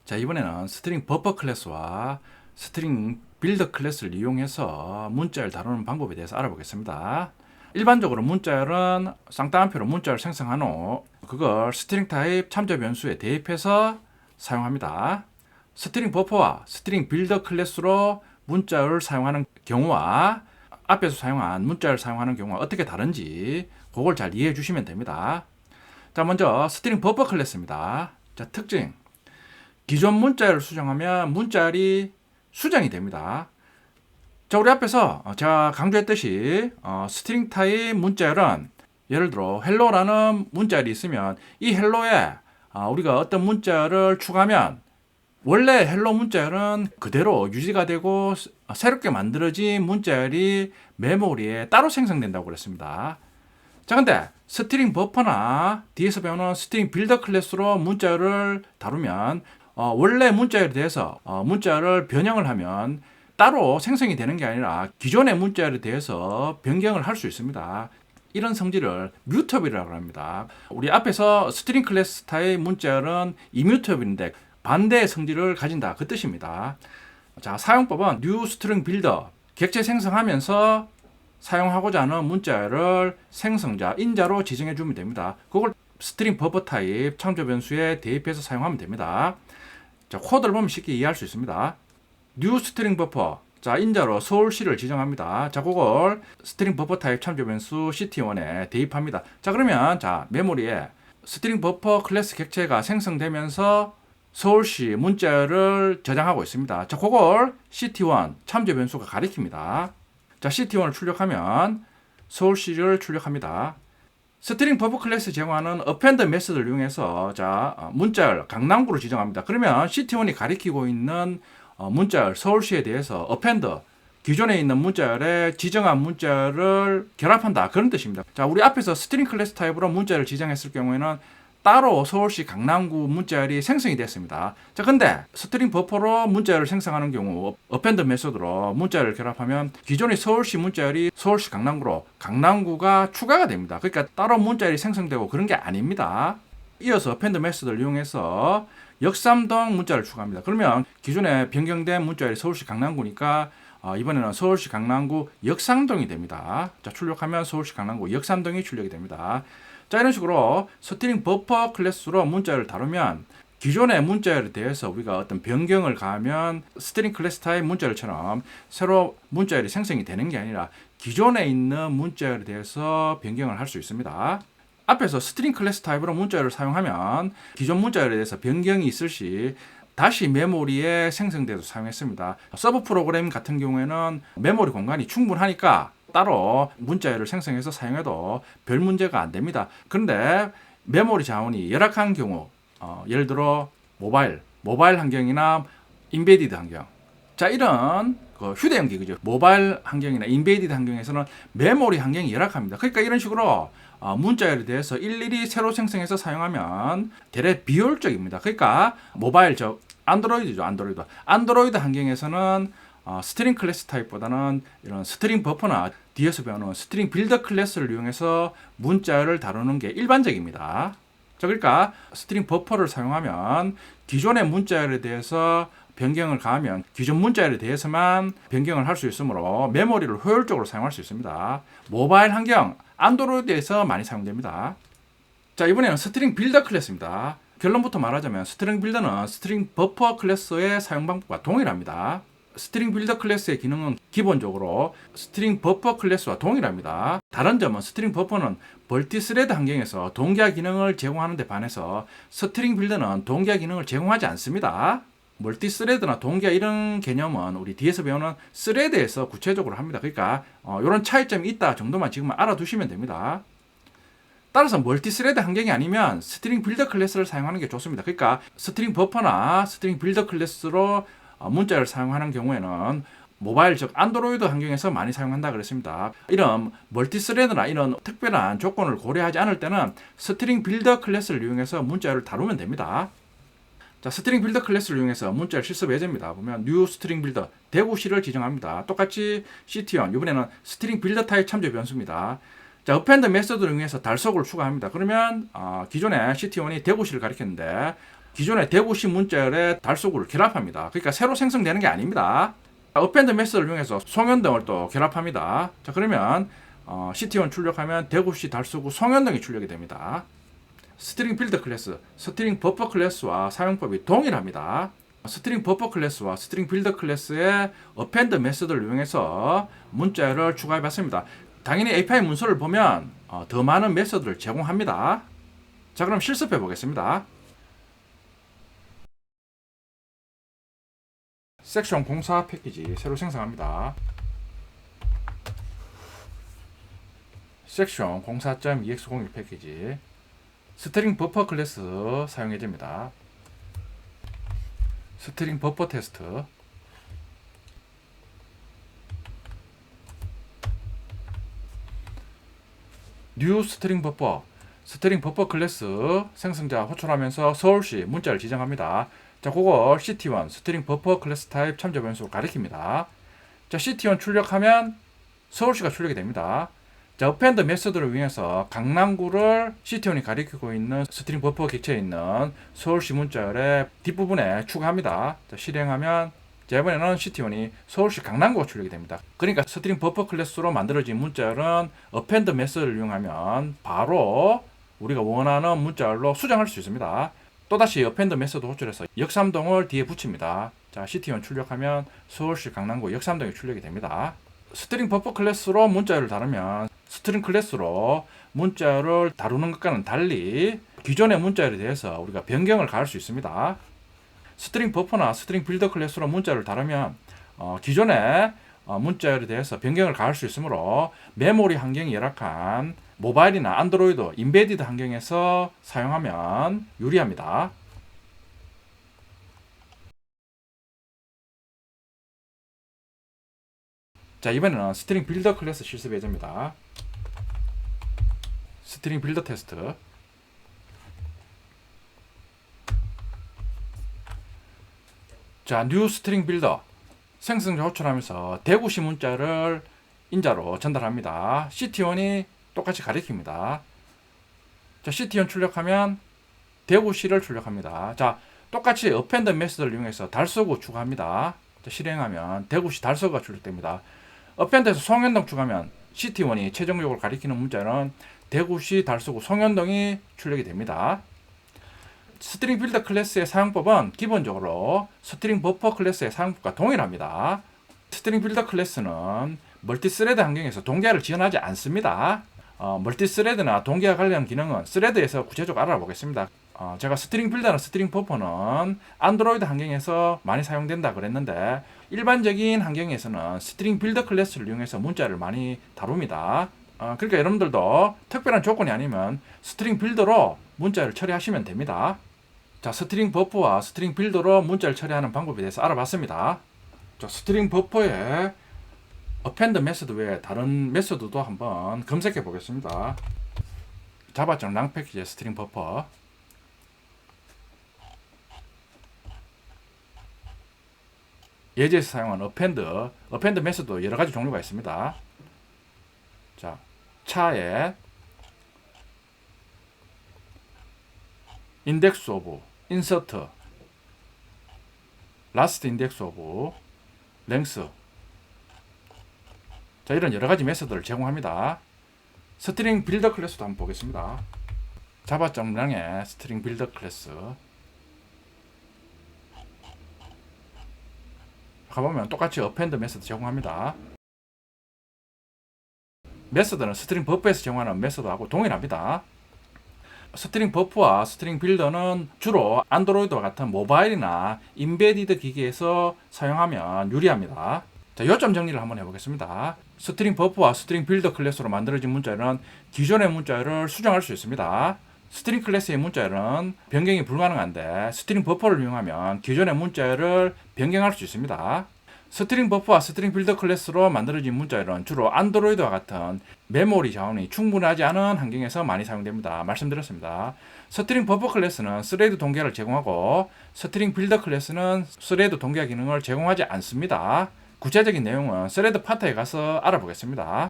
자, 이번에는 스트링 버퍼 클래스와 스트링 빌더 클래스를 이용해서 문자를 다루는 방법에 대해서 알아보겠습니다. 일반적으로 문자열은 쌍따옴표로 문자를 생성한 후 그걸 스트링 타입 참조 변수에 대입해서 사용합니다. 스트링 버퍼와 스트링 빌더 클래스로 문자열을 사용하는 경우와 앞에서 사용한 문자를 사용하는 경우가 어떻게 다른지 그걸 잘 이해해 주시면 됩니다. 자, 먼저 스트링 버퍼 클래스입니다. 자, 특징. 기존 문자열을 수정하면 문자열이 수정이 됩니다. 자, 우리 앞에서 제가 강조했듯이 스트링 타입 문자열은 예를 들어 헬로라는 문자열이 있으면 이 헬로에 우리가 어떤 문자열을 추가하면 원래 헬로 문자열은 그대로 유지가 되고 새롭게 만들어진 문자열이 메모리에 따로 생성된다고 그랬습니다. 자, 근데 스트링 버퍼나 뒤에서 배우는 스트링 빌더 클래스로 문자열을 다루면 원래 문자열에 대해서 문자열을 변형을 하면 따로 생성이 되는 게 아니라 기존의 문자열에 대해서 변경을 할 수 있습니다. 이런 성질을 뮤터블이라고 합니다. 우리 앞에서 스트링 클래스 타입 문자열은 이뮤터블인데 반대의 성질을 가진다, 그 뜻입니다. 자, 사용법은 new string builder, 객체 생성하면서 사용하고자 하는 문자열을 생성자, 인자로 지정해 주면 됩니다. 그걸 스트링 버퍼 타입 참조 변수에 대입해서 사용하면 됩니다. 자, 코드를 보면 쉽게 이해할 수 있습니다. new string buffer, 자, 인자로 서울시를 지정합니다. 자, 그걸 스트링 버퍼 타입 참조 변수 ct1에 대입합니다. 자, 그러면 자, 메모리에 스트링 버퍼 클래스 객체가 생성되면서 서울시 문자열을 저장하고 있습니다. 자, 그걸 ct1 참조 변수가 가리킵니다. 자, ct1을 출력하면 서울시를 출력합니다. 스트링 버퍼 클래스 제공하는 append 메소드를 이용해서 문자열 강남구를 지정합니다. 그러면 ct1이 가리키고 있는 문자열 서울시에 대해서 append 기존에 있는 문자열에 지정한 문자열을 결합한다, 그런 뜻입니다. 자, 우리 앞에서 스트링 클래스 타입으로 문자열을 지정했을 경우에는 따로 서울시 강남구 문자열이 생성이 됐습니다. 자, 근데 스트링 버퍼로 문자열을 생성하는 경우 append 메소드로 문자열을 결합하면 기존의 서울시 문자열이 서울시 강남구로 강남구가 추가가 됩니다. 그러니까 따로 문자열이 생성되고 그런 게 아닙니다. 이어서 append 메소드를 이용해서 역삼동 문자를 추가합니다. 그러면 기존에 변경된 문자열이 서울시 강남구니까 이번에는 서울시 강남구 역삼동이 됩니다. 자, 출력하면 서울시 강남구 역삼동이 출력이 됩니다. 자, 이런 식으로 스트링 버퍼 클래스로 문자열을 다루면 기존의 문자열에 대해서 우리가 어떤 변경을 가하면 스트링 클래스 타입 문자열처럼 새로 문자열이 생성이 되는 게 아니라 기존에 있는 문자열에 대해서 변경을 할 수 있습니다. 앞에서 스트링 클래스 타입으로 문자열을 사용하면 기존 문자열에 대해서 변경이 있을 시 다시 메모리에 생성돼서 사용했습니다. 서브 프로그램 같은 경우에는 메모리 공간이 충분하니까 따로 문자열을 생성해서 사용해도 별 문제가 안 됩니다. 그런데 메모리 자원이 열악한 경우, 예를 들어 모바일 환경이나 인베디드 환경, 자, 이런 휴대용 기기죠. 모바일 환경이나 인베디드 환경에서는 메모리 환경이 열악합니다. 그러니까 이런 식으로 문자열에 대해서 일일이 새로 생성해서 사용하면 대략 비효율적입니다. 그러니까 모바일, 안드로이드죠. 안드로이드 환경에서는 스트링 클래스 타입보다는 이런 스트링 버퍼나 뒤에서 배우는 스트링 빌더 클래스를 이용해서 문자열을 다루는 게 일반적입니다. 자, 그러니까 스트링 버퍼를 사용하면 기존의 문자열에 대해서 변경을 가하면 기존 문자열에 대해서만 변경을 할 수 있으므로 메모리를 효율적으로 사용할 수 있습니다. 모바일 환경, 안드로이드에서 많이 사용됩니다. 자, 이번에는 스트링 빌더 클래스입니다. 결론부터 말하자면 스트링 빌더는 스트링 버퍼 클래스의 사용 방법과 동일합니다. 스트링 빌더 클래스의 기능은 기본적으로 스트링 버퍼 클래스와 동일합니다. 다른 점은 스트링 버퍼는 멀티스레드 환경에서 동기화 기능을 제공하는 데 반해서 스트링 빌더는 동기화 기능을 제공하지 않습니다. 멀티스레드나 동기화 이런 개념은 우리 뒤에서 배우는 스레드에서 구체적으로 합니다. 그러니까 이런 차이점이 있다 정도만 지금 알아두시면 됩니다. 따라서 멀티스레드 환경이 아니면 스트링 빌더 클래스를 사용하는 게 좋습니다. 그러니까 스트링 버퍼나 스트링 빌더 클래스로 문자를 사용하는 경우에는 모바일, 즉 안드로이드 환경에서 많이 사용한다 그랬습니다. 이런 멀티스레드나 이런 특별한 조건을 고려하지 않을 때는 스트링 빌더 클래스를 이용해서 문자를 다루면 됩니다. 자, 스트링 빌더 클래스를 이용해서 문자열 실습 예제입니다. 보면 new string builder 대구시를 지정합니다. 똑같이 ct1, 이번에는 스트링 빌더 타입 참조 변수입니다. 자, append 메소드를 이용해서 달속을 추가합니다. 그러면 기존에 ct1이 대구시를 가리켰는데 기존의 대구시 문자열의 달서구를 결합합니다. 그러니까 새로 생성되는 게 아닙니다. 어펜드 메서드를 이용해서 송현등을 또 결합합니다. 자, 그러면 CT1 출력하면 대구시 달서구 송현등이 출력이 됩니다. 스트링 빌더 클래스, 스트링 버퍼 클래스와 사용법이 동일합니다. 스트링 버퍼 클래스와 스트링 빌더 클래스의 어펜드 메서드를 이용해서 문자열을 추가해봤습니다. 당연히 API 문서를 보면 더 많은 메서드를 제공합니다. 자, 그럼 실습해 보겠습니다. 섹션 04 패키지 새로 생성합니다. 섹션 04.ex01 패키지 스트링 버퍼 클래스 사용해줍니다. 스트링 버퍼 테스트 뉴 스트링 버퍼 스트링 버퍼 클래스 생성자 호출하면서 서울시 문자를 지정합니다. 자, 그걸 CT1 스트링 버퍼 클래스 타입 참조 변수로 가리킵니다. 자, CT1 출력하면 서울시가 출력이 됩니다. 자, 어펜드 메서드를 이용해서 강남구를 CT1이 가리키고 있는 스트링 버퍼 객체에 있는 서울시 문자열의 뒷부분에 추가합니다. 자, 실행하면 자, 이번에는 CT1이 서울시 강남구가 출력이 됩니다. 그러니까 스트링 버퍼 클래스로 만들어진 문자열은 어펜드 메서드를 이용하면 바로 우리가 원하는 문자열로 수정할 수 있습니다. 또다시 어펜드 메서드 호출해서 역삼동을 뒤에 붙입니다. 자, CT1 출력하면 서울시 강남구 역삼동이 출력이 됩니다. 스트링 버퍼 클래스로 문자열을 다루면 스트링 클래스로 문자열을 다루는 것과는 달리 기존의 문자열에 대해서 우리가 변경을 가할 수 있습니다. 스트링 버퍼나 스트링 빌더 클래스로 문자열을 다루면 기존의 문자열에 대해서 변경을 가할 수 있으므로 메모리 환경이 열악한 모바일이나 안드로이드, 인베디드 환경에서 사용하면 유리합니다. 자, 이번에는 스트링 빌더 클래스 실습 예제입니다. 스트링 빌더 테스트 자, 뉴 스트링 빌더 생성자 호출하면서 대구시 문자를 인자로 전달합니다. CT1이 똑같이 가리킵니다. 자, CT1 출력하면 대구시를 출력합니다. 자, 똑같이 어펜드 메서드를 이용해서 달서구 추가합니다. 자, 실행하면 대구시 달서구가 출력됩니다. 어펜드에서 송현동 추가하면 CT1이 최종적으로 가리키는 문자는 대구시 달서구 송현동이 출력이 됩니다. 스트링 빌더 클래스의 사용법은 기본적으로 스트링 버퍼 클래스의 사용법과 동일합니다. 스트링 빌더 클래스는 멀티스레드 환경에서 동기화를 지원하지 않습니다. 멀티스레드나 동기화 관련 기능은 스레드에서 구체적으로 알아보겠습니다. 제가 스트링 빌더나 스트링 버퍼는 안드로이드 환경에서 많이 사용된다 그랬는데 일반적인 환경에서는 스트링 빌더 클래스를 이용해서 문자를 많이 다룹니다. 그러니까 여러분들도 특별한 조건이 아니면 스트링 빌더로 문자를 처리하시면 됩니다. 자, 스트링 버퍼와 스트링 빌더로 문자를 처리하는 방법에 대해서 알아봤습니다. 자, 스트링 버퍼의 어펜드 메서드 외에 다른 메서드도 한번 검색해 보겠습니다. 자바정 랑 패키지의 스트링 버퍼 예제에서 사용한 어펜드 메서드 여러 가지 종류가 있습니다. 자, 차에 인덱스 오브, 인서트, 라스트 인덱스 오브, 랭스. 자, 이런 여러 가지 메서드를 제공합니다. 스트링 빌더 클래스도 한번 보겠습니다. 자바 정량의 스트링 빌더 클래스. 가보면 똑같이 어펜드 메서드 제공합니다. 메서드는 스트링 버퍼에서 제공하는 메서드하고 동일합니다. 스트링 버퍼와 스트링 빌더는 주로 안드로이드와 같은 모바일이나 인베디드 기기에서 사용하면 유리합니다. 자, 요점 정리를 한번 해보겠습니다. 스트링 버퍼와 스트링 빌더 클래스로 만들어진 문자열은 기존의 문자열을 수정할 수 있습니다. 스트링 클래스의 문자열은 변경이 불가능한데 스트링 버퍼를 이용하면 기존의 문자열을 변경할 수 있습니다. 스트링 버퍼와 스트링 빌더 클래스로 만들어진 문자열은 주로 안드로이드와 같은 메모리 자원이 충분하지 않은 환경에서 많이 사용됩니다. 말씀드렸습니다. 스트링 버퍼 클래스는 스레드 동기화를 제공하고 스트링 빌더 클래스는 스레드 동기화 기능을 제공하지 않습니다. 구체적인 내용은 스레드 파트에 가서 알아보겠습니다.